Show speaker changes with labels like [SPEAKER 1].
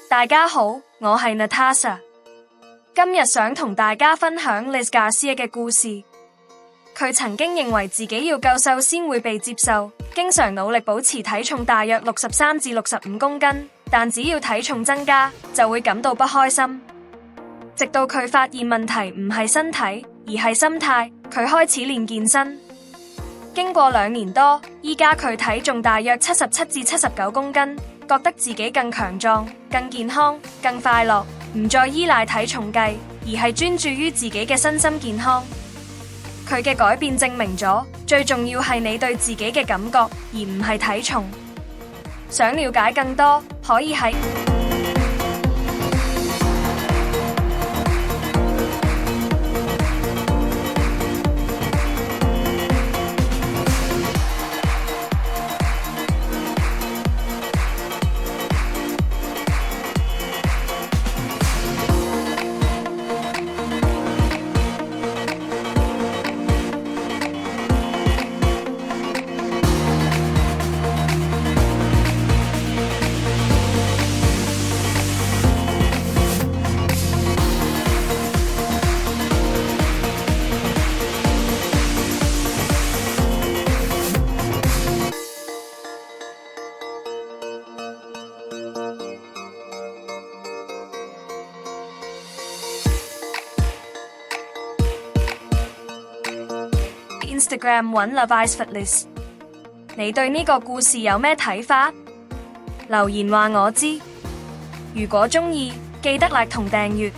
[SPEAKER 1] 大家好，我係 Natasha， 今日想同大家分享 Liz Garcia 嘅故事。佢曾經認為自己要夠瘦先會被接受，經常努力保持體重大約63至65公斤，但只要體重增加就會感到不開心。直到佢發現問題唔係身體，而係心態，佢開始練健身。經過2年多，依家佢體重大約77至79公斤，覺得自己更強壯、更健康、更快樂，唔再依賴體重計，而係專注於自己嘅身心健康。佢嘅改變證明咗，最重要係你對自己嘅感覺，而唔係體重。想了解更多，可以喺Instagram 揾 Love Is Fitness。你對呢個故事有咩睇法？留言話我知。如果鍾意，記得 like 同訂閱。